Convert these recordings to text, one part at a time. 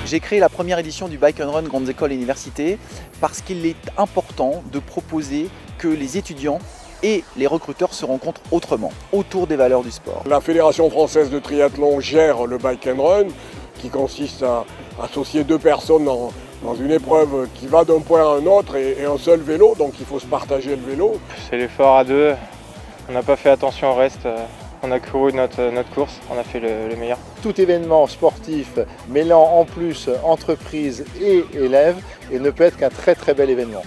J'ai créé la première édition du Bike and Run Grandes Écoles et Universités parce qu'il est important de proposer que les étudiants et les recruteurs se rencontrent autrement, autour des valeurs du sport. La Fédération française de triathlon gère le Bike and Run, qui consiste à associer deux personnes dans une épreuve qui va d'un point à un autre et un seul vélo, donc il faut se partager le vélo. C'est l'effort à deux, on n'a pas fait attention au reste. On a couru notre course, on a fait le meilleur. Tout événement sportif mêlant en plus entreprise et élèves et ne peut être qu'un très très bel événement.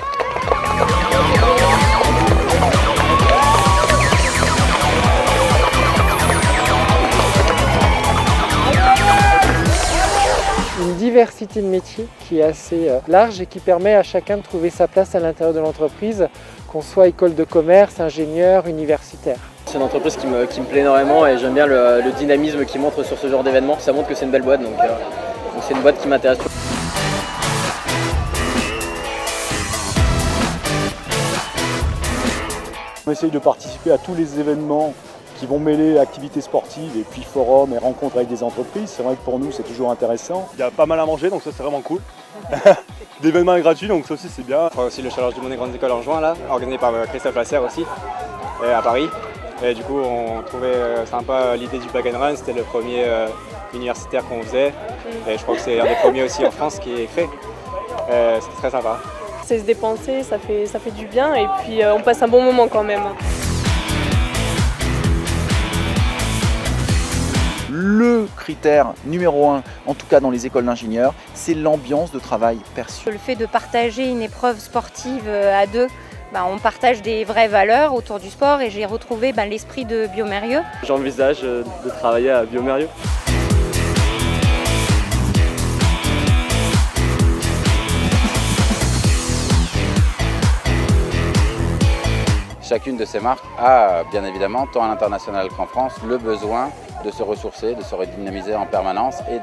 Une diversité de métiers qui est assez large et qui permet à chacun de trouver sa place à l'intérieur de l'entreprise, qu'on soit école de commerce, ingénieur, universitaire. C'est une entreprise qui me plaît énormément et j'aime bien le dynamisme qu'ils montrent sur ce genre d'événement. Ça montre que c'est une belle boîte, donc c'est une boîte qui m'intéresse. On essaye de participer à tous les événements qui vont mêler activités sportives et puis forums et rencontres avec des entreprises. C'est vrai que pour nous c'est toujours intéressant. Il y a pas mal à manger donc ça c'est vraiment cool. L'événement est gratuit donc ça aussi c'est bien. On fera aussi le challenge du monde des grandes écoles en juin là, organisé par Christophe Lasserre aussi, à Paris. Et du coup on trouvait sympa l'idée du Bike and Run, c'était le premier universitaire qu'on faisait. Et je crois que c'est un des premiers aussi en France qui est créé. C'était très sympa. C'est se dépenser, ça fait du bien et puis on passe un bon moment quand même. Le critère numéro 1, en tout cas dans les écoles d'ingénieurs, c'est l'ambiance de travail perçue. Le fait de partager une épreuve sportive à deux, on partage des vraies valeurs autour du sport et j'ai retrouvé l'esprit de Biomérieux. J'envisage de travailler à Biomérieux. Chacune de ces marques a bien évidemment, tant à l'international qu'en France, le besoin de se ressourcer, de se redynamiser en permanence et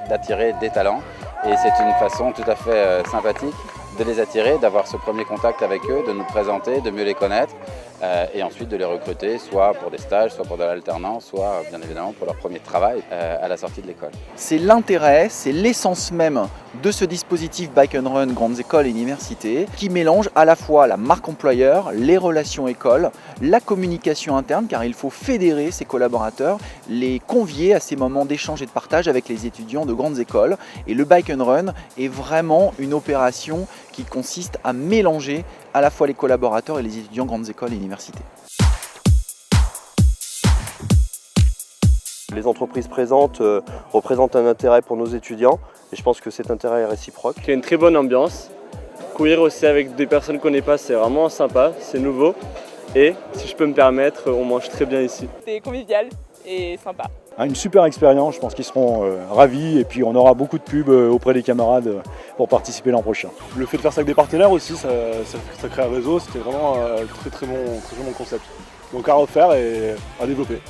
d'attirer des talents. Et c'est une façon tout à fait sympathique de les attirer, d'avoir ce premier contact avec eux, de nous présenter, de mieux les connaître et ensuite de les recruter soit pour des stages, soit pour de l'alternance, soit bien évidemment pour leur premier travail à la sortie de l'école. C'est l'intérêt, c'est l'essence même de ce dispositif Bike and Run Grandes Écoles et Universités qui mélange à la fois la marque employeur, les relations écoles, la communication interne car il faut fédérer ses collaborateurs, les convier à ces moments d'échange et de partage avec les étudiants de grandes écoles. Et le Bike and Run est vraiment une opération qui consiste à mélanger à la fois les collaborateurs et les étudiants grandes écoles et universités. Les entreprises présentes représentent un intérêt pour nos étudiants et je pense que cet intérêt est réciproque. Il y a une très bonne ambiance. Courir aussi avec des personnes qu'on ne connaît pas, c'est vraiment sympa, c'est nouveau. Et si je peux me permettre, on mange très bien ici. C'est convivial et sympa. Une super expérience, je pense qu'ils seront ravis et puis on aura beaucoup de pubs auprès des camarades pour participer l'an prochain. Le fait de faire ça avec des partenaires aussi, ça crée un réseau, c'était vraiment un très bon concept. Donc à refaire et à développer.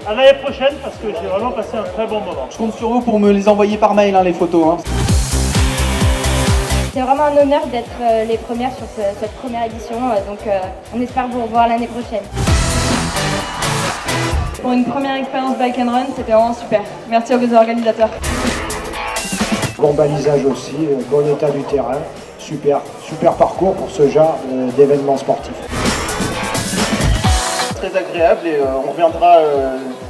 À l'année prochaine parce que j'ai vraiment passé un très bon moment. Je compte sur vous pour me les envoyer par mail les photos. C'est vraiment un honneur d'être les premières sur cette première édition, donc on espère vous revoir l'année prochaine. Pour une première expérience Bike and Run, c'était vraiment super. Merci aux organisateurs. Bon balisage aussi, bon état du terrain, super parcours pour ce genre d'événements sportifs. Très agréable et on reviendra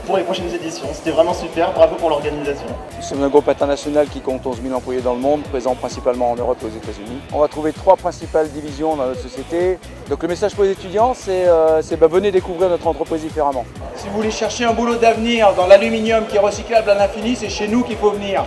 pour les prochaines éditions. C'était vraiment super, bravo pour l'organisation. Nous sommes un groupe international qui compte 11 000 employés dans le monde, présents principalement en Europe et aux États-Unis. On va trouver 3 principales divisions dans notre société. Donc le message pour les étudiants, c'est venez découvrir notre entreprise différemment. Si vous voulez chercher un boulot d'avenir dans l'aluminium qui est recyclable à l'infini, c'est chez nous qu'il faut venir.